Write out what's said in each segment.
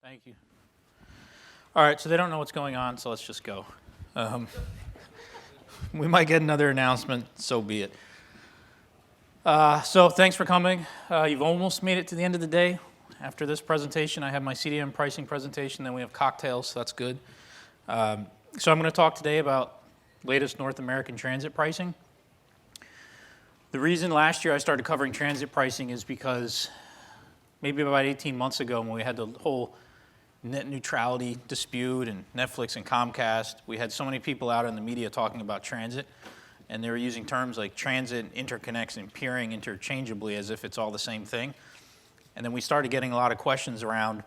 Thank you. All right, so they don't know what's going on, so let's just go. We might get another announcement, so be it. So thanks for coming. You've almost made it to the end of the day. After this presentation, I have my CDM pricing presentation, then we have cocktails, so that's good. So I'm going to talk today about latest North American transit pricing. The reason last year I started covering transit pricing is because maybe about 18 months ago when we had the whole net neutrality dispute and Netflix and Comcast, we had so many people out in the media talking about transit, and they were using terms like transit, interconnects, and peering interchangeably as if it's all the same thing. And then we started getting a lot of questions around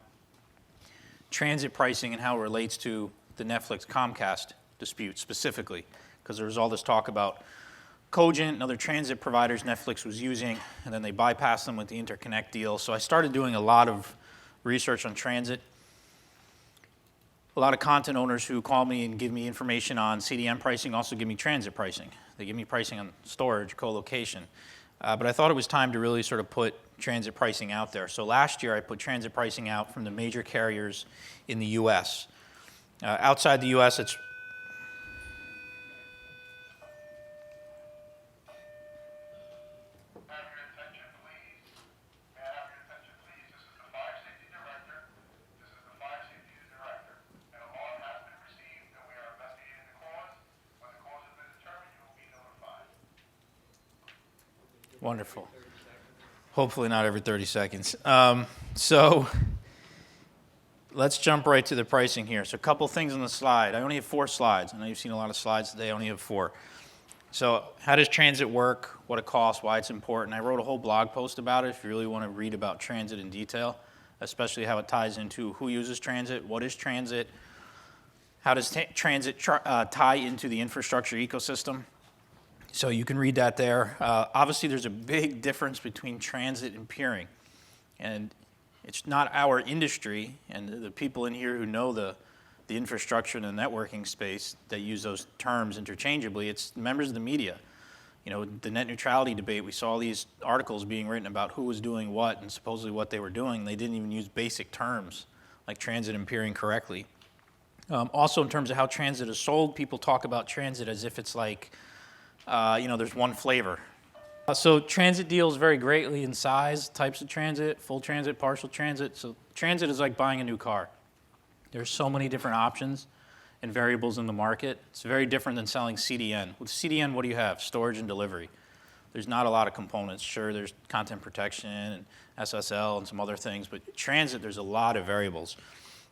transit pricing and how it relates to the Netflix-Comcast dispute specifically, because there was all this talk about Cogent and other transit providers Netflix was using, and then they bypassed them with the interconnect deal. So I started doing a lot of research on transit. A lot of content owners who call me and give me information on CDM pricing also give me transit pricing. They give me pricing on storage, co-location. But I thought it was time to really sort of put transit pricing out there. So last year I put transit pricing out from the major carriers in the US. Outside the US, it's wonderful. Hopefully not every 30 seconds. So let's jump right to the pricing here. So a couple things on the slide. I only have 4 slides. I know you've seen a lot of slides today. I only have 4. So how does transit work, what it costs, why it's important? I wrote a whole blog post about it if you really want to read about transit in detail, especially how it ties into who uses transit, what is transit, how does transit tie into the infrastructure ecosystem. So you can read that there. Obviously, there's a big difference between transit and peering. And it's not our industry and the people in here who know the infrastructure and the networking space that use those terms interchangeably. It's members of the media. You know, the net neutrality debate, we saw all these articles being written about who was doing what and supposedly what they were doing. They didn't even use basic terms like transit and peering correctly. Also, in terms of how transit is sold, people talk about transit as if it's like, there's one flavor. So transit deals vary greatly in size, types of transit, full transit, partial transit. So transit is like buying a new car. There's so many different options and variables in the market. It's very different than selling CDN. With CDN, what do you have? Storage and delivery. There's not a lot of components. Sure, there's content protection and SSL and some other things, but transit, there's a lot of variables.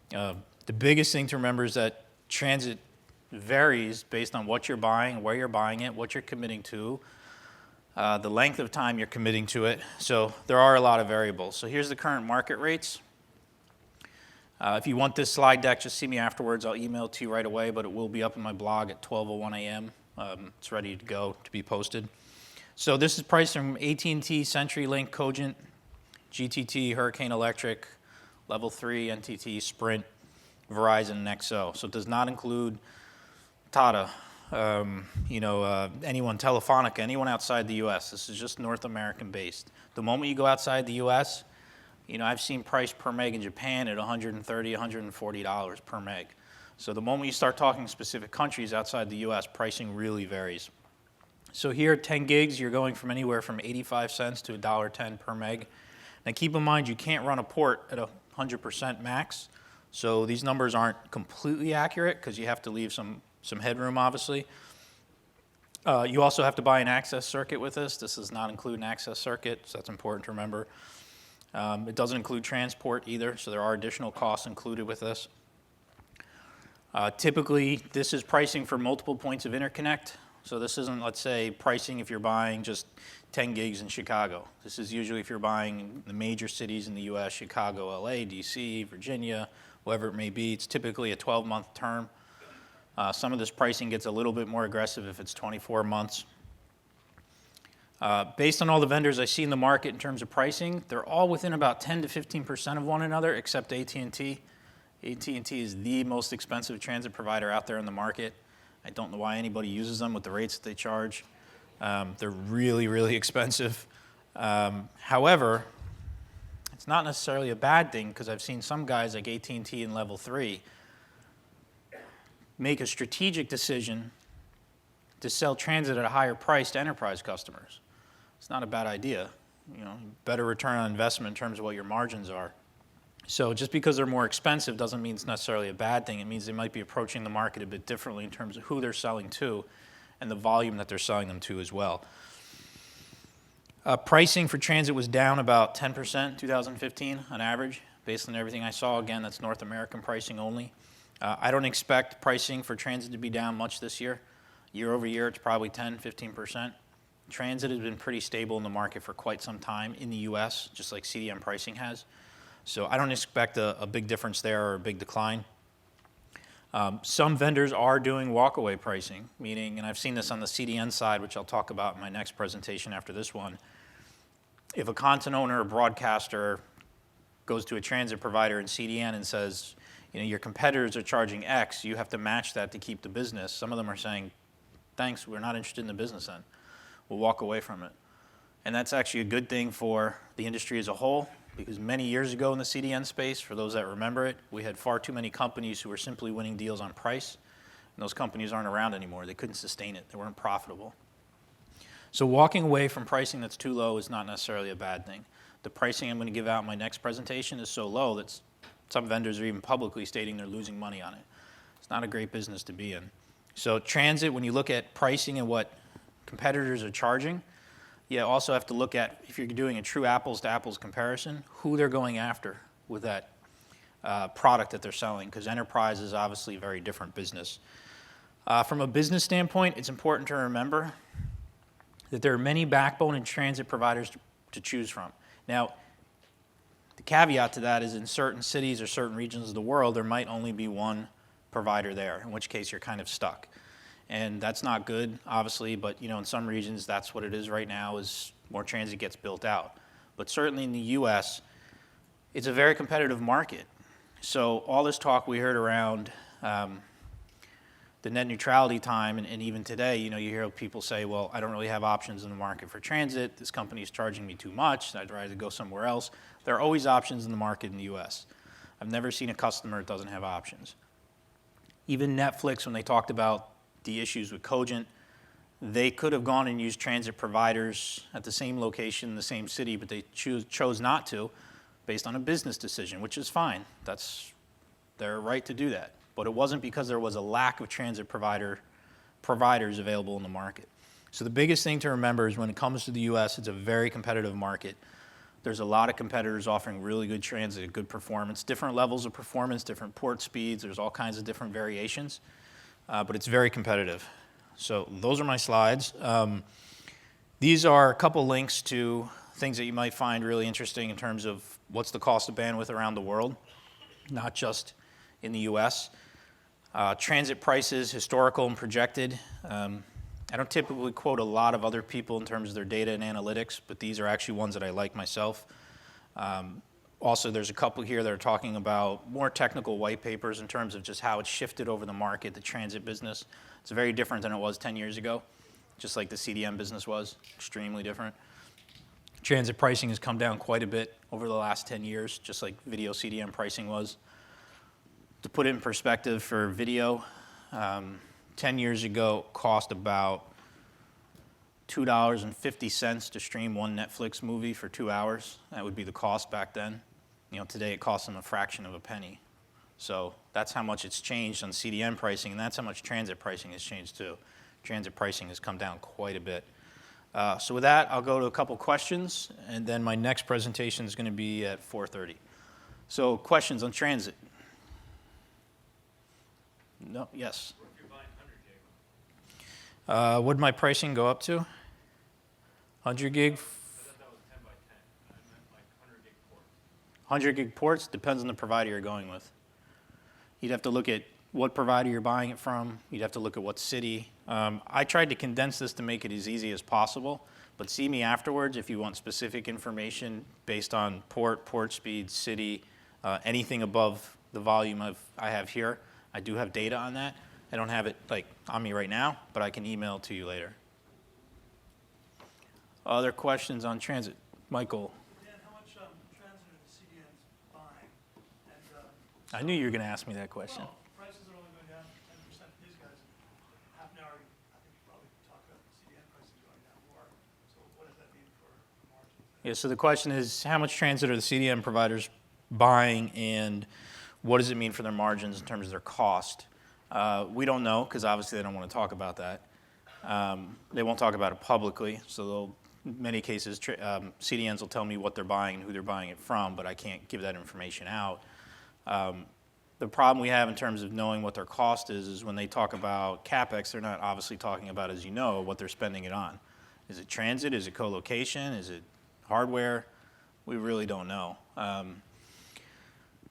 The biggest thing to remember is that transit varies based on what you're buying, where you're buying it, what you're committing to, the length of time you're committing to it. So there are a lot of variables. So here's the current market rates. If you want this slide deck, just see me afterwards. I'll email it to you right away, but it will be up in my blog at 12:01 a.m. It's ready to go to be posted. So this is priced from AT&T, CenturyLink, Cogent, GTT, Hurricane Electric, Level 3, NTT, Sprint, Verizon, and XO. So it does not include Tata, anyone, Telefonica, anyone outside the U.S. This is just North American based. The moment you go outside the U.S., I've seen price per meg in Japan at $130, $140 per meg. So the moment you start talking specific countries outside the U.S., pricing really varies. So here, 10 gigs, you're going from anywhere from 85 cents to $1.10 per meg. Now keep in mind, you can't run a port at 100% max. So these numbers aren't completely accurate because you have to leave some headroom, obviously. You also have to buy an access circuit with this. This does not include an access circuit, so that's important to remember. It doesn't include transport either, so there are additional costs included with this. Typically, this is pricing for multiple points of interconnect. So this isn't, let's say, pricing if you're buying just 10 gigs in Chicago. This is usually if you're buying the major cities in the U.S., Chicago, LA, DC, Virginia, whatever it may be. It's typically a 12-month term. Some of this pricing gets a little bit more aggressive if it's 24 months. Based on all the vendors I see in the market in terms of pricing, they're all within about 10 to 15% of one another except AT&T. AT&T is the most expensive transit provider out there in the market. I don't know why anybody uses them with the rates that they charge. They're really, really expensive. However, It's not necessarily a bad thing because I've seen some guys like AT&T in level 3 make a strategic decision to sell transit at a higher price to enterprise customers. It's not a bad idea. Better return on investment in terms of what your margins are. So just because they're more expensive doesn't mean it's necessarily a bad thing. It means they might be approaching the market a bit differently in terms of who they're selling to and the volume that they're selling them to as well. Pricing for transit was down about 10% 2015 on average, based on everything I saw. Again, that's North American pricing only. I don't expect pricing for transit to be down much this year. Year over year, it's probably 10, 15%. Transit has been pretty stable in the market for quite some time in the US, just like CDM pricing has. So I don't expect a big difference there or a big decline. Some vendors are doing walkaway pricing, meaning, and I've seen this on the CDN side, which I'll talk about in my next presentation after this one. If a content owner or broadcaster goes to a transit provider in CDN and says, your competitors are charging X, you have to match that to keep the business. Some of them are saying, thanks, we're not interested in the business then. We'll walk away from it. And that's actually a good thing for the industry as a whole, because many years ago in the CDN space, for those that remember it, we had far too many companies who were simply winning deals on price, and those companies aren't around anymore. They couldn't sustain it. They weren't profitable. So walking away from pricing that's too low is not necessarily a bad thing. The pricing I'm going to give out in my next presentation is so low that some vendors are even publicly stating they're losing money on it. It's not a great business to be in. So transit, when you look at pricing and what competitors are charging, you also have to look at, if you're doing a true apples-to-apples comparison, who they're going after with that product that they're selling, because enterprise is obviously a very different business. From a business standpoint, it's important to remember that there are many backbone and transit providers to choose from. Now, the caveat to that is in certain cities or certain regions of the world, there might only be one provider there, in which case you're kind of stuck. And that's not good, obviously, but in some regions, that's what it is right now, is more transit gets built out. But certainly in the US, it's a very competitive market. So all this talk we heard around the net neutrality time, and even today, you hear people say, well, I don't really have options in the market for transit. This company is charging me too much. I'd rather go somewhere else. There are always options in the market in the US. I've never seen a customer that doesn't have options. Even Netflix, when they talked about the issues with Cogent, they could have gone and used transit providers at the same location in the same city, but they chose not to based on a business decision, which is fine. That's their right to do that. But it wasn't because there was a lack of transit providers available in the market. So the biggest thing to remember is when it comes to the US, it's a very competitive market. There's a lot of competitors offering really good transit, good performance, different levels of performance, different port speeds. There's all kinds of different variations, but it's very competitive. So those are my slides. These are a couple links to things that you might find really interesting in terms of what's the cost of bandwidth around the world, not just in the US. Transit prices, historical and projected. I don't typically quote a lot of other people in terms of their data and analytics, but these are actually ones that I like myself. Also, there's a couple here that are talking about more technical white papers in terms of just how it's shifted over the market, the transit business. It's very different than it was 10 years ago, just like the CDM business was, extremely different. Transit pricing has come down quite a bit over the last 10 years, just like video CDM pricing was. To put it in perspective for video, 10 years ago, it cost about $2.50 to stream one Netflix movie for 2 hours. That would be the cost back then. Today it costs them a fraction of a penny. So that's how much it's changed on CDN pricing, and that's how much transit pricing has changed too. Transit pricing has come down quite a bit. So with that, I'll go to a couple questions, and then my next presentation is going to be at 4:30. So questions on transit? No, yes. What if you're buying 100 gig? Would my pricing go up to? 100 gig? I thought that was 10 by 10. I meant like 100 gig ports. 100 gig ports? Depends on the provider you're going with. You'd have to look at what provider you're buying it from. You'd have to look at what city. I tried to condense this to make it as easy as possible, but see me afterwards if you want specific information based on port speed, city, anything above the volume I have here. I do have data on that. I don't have it on me right now, but I can email it to you later. Other questions on transit? Michael? Dan, how much transit are the I knew you were going to ask me that question. Well, prices are only going down 10% for these guys. Half an hour, I think you probably talked about CDN prices going down more. So what does that mean for margins? Yeah, so the question is, how much transit are the CDN providers buying, and what does it mean for their margins in terms of their cost? We don't know, because obviously they don't want to talk about that. They won't talk about it publicly, so they'll, in many cases, CDNs will tell me what they're buying and who they're buying it from, but I can't give that information out. The problem we have in terms of knowing what their cost is when they talk about CapEx, they're not obviously talking about, as you know, what they're spending it on. Is it transit? Is it co-location? Is it hardware? We really don't know.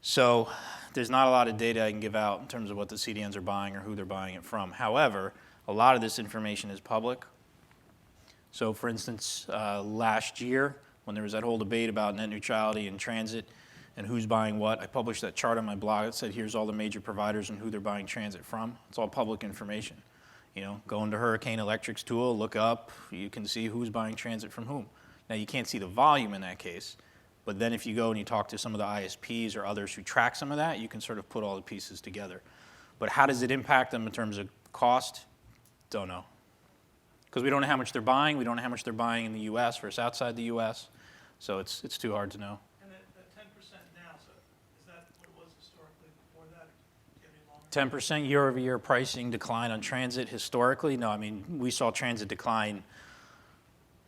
So there's not a lot of data I can give out in terms of what the CDNs are buying or who they're buying it from. However, a lot of this information is public. So for instance, last year, when there was that whole debate about net neutrality in transit and who's buying what, I published that chart on my blog that said, here's all the major providers and who they're buying transit from. It's all public information. You know, go into Hurricane Electric's tool, look up, you can see who's buying transit from whom. Now, you can't see the volume in that case, but then if you go and you talk to some of the ISPs or others who track some of that, you can sort of put all the pieces together. But how does it impact them in terms of cost? Don't know. Because we don't know how much they're buying. We don't know how much they're buying in the U.S. versus outside the U.S. So it's too hard to know. And that 10% now, so is that what it was historically before that? Do you have any longer? 10% year-over-year pricing decline on transit historically? No, I mean, we saw transit decline,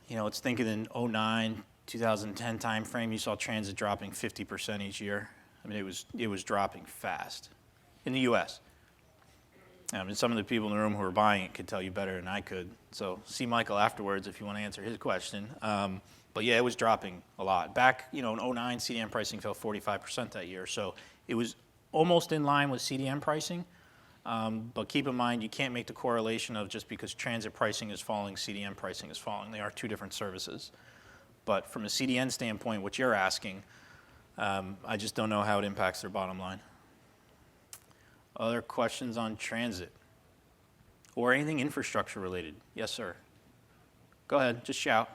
you know, it's thinking in 09, 2010 timeframe, you saw transit dropping 50% each year. I mean, it was dropping fast in the U.S. I mean, some of the people in the room who were buying it could tell you better than I could. So see Michael afterwards if you want to answer his question. But yeah, it was dropping a lot. Back, you know, in 09, CDN pricing fell 45% that year. So it was almost in line with CDN pricing. But keep in mind, you can't make the correlation of just because transit pricing is falling, CDN pricing is falling. They are two different services. But from a CDN standpoint, what you're asking, I just don't know how it impacts their bottom line. Other questions on transit? Or anything infrastructure related? Yes, sir. Go ahead, just shout.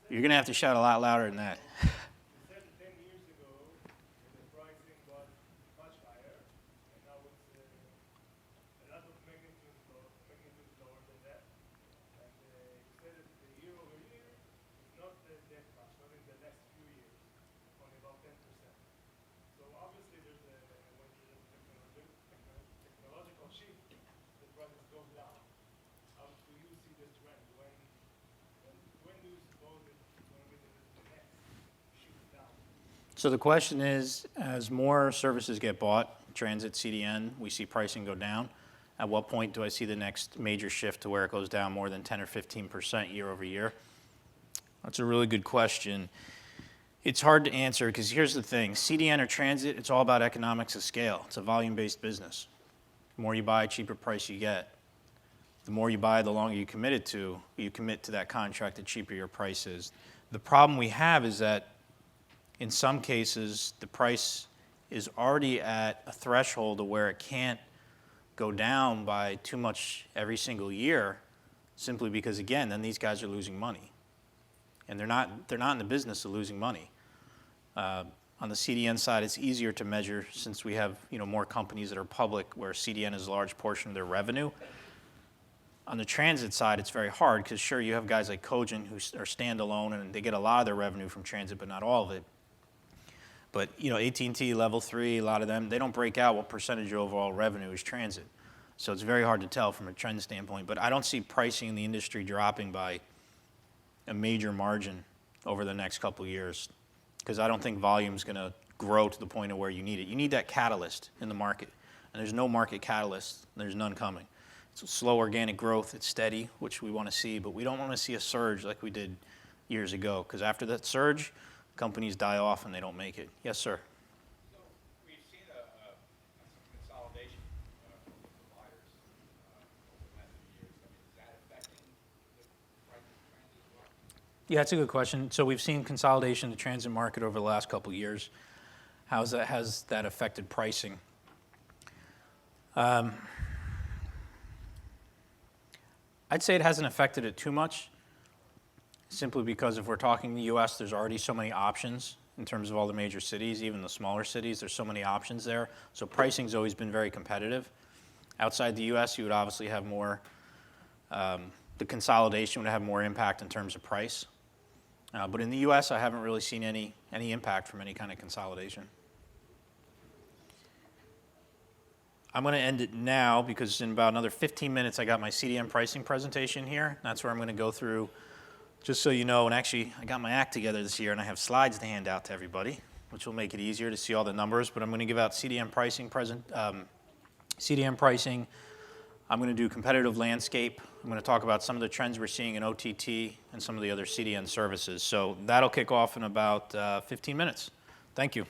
You're going to have to shout a lot louder than that. You said 10 years ago the pricing was much higher, and now it's a lot of magnitude lower than that. And you said that the year over year is not that much, not in the last few years, only about 10%. So obviously when there's a technological shift, the prices go down. How do you see the trend? When do you suppose it's going to be the next shift down? So the question is, as more services get bought, transit, CDN, we see pricing go down. At what point do I see the next major shift to where it goes down more than 10 or 15% year over year? That's a really good question. It's hard to answer because here's the thing. CDN or transit, it's all about economics of scale. It's a volume-based business. The more you buy, cheaper price you get. The more you buy, the longer you commit to that contract, the cheaper your price is. The problem we have is that in some cases, the price is already at a threshold of where it can't go down by too much every single year, simply because, again, then these guys are losing money. And they're not in the business of losing money. On the CDN side, it's easier to measure since we have, you know, more companies that are public where CDN is a large portion of their revenue. On the transit side, it's very hard because, sure, you have guys like Cogent who are standalone and they get a lot of their revenue from transit, but not all of it. But, you know, AT&T, Level 3, a lot of them, they don't break out what percentage of overall revenue is transit. So it's very hard to tell from a trend standpoint. But I don't see pricing in the industry dropping by a major margin over the next couple of years because I don't think volume is going to grow to the point of where you need it. You need that catalyst in the market. And there's no market catalyst. There's none coming. It's slow organic growth. It's steady, which we want to see. But we don't want to see a surge like we did years ago because after that surge, companies die off and they don't make it. Yes, sir. So we've seen some consolidation of providers over the last few years. I mean, is that affecting the pricing trend as well? Yeah, that's a good question. So we've seen consolidation in the transit market over the last couple of years. Has that affected pricing? I'd say it hasn't affected it too much, simply because if we're talking the U.S., there's already so many options in terms of all the major cities, even the smaller cities. There's so many options there. So pricing's always been very competitive. Outside the US, you would obviously have more, the consolidation would have more impact in terms of price. But in the US, I haven't really seen any impact from any kind of consolidation. I'm going to end it now because in about another 15 minutes, I got my CDM pricing presentation here. That's where I'm going to go through, just so you know, and actually, I got my act together this year, and I have slides to hand out to everybody, which will make it easier to see all the numbers. But I'm going to give out CDM pricing CDM pricing. I'm going to do competitive landscape. I'm going to talk about some of the trends we're seeing in OTT and some of the other CDN services. So that'll kick off in about 15 minutes. Thank you.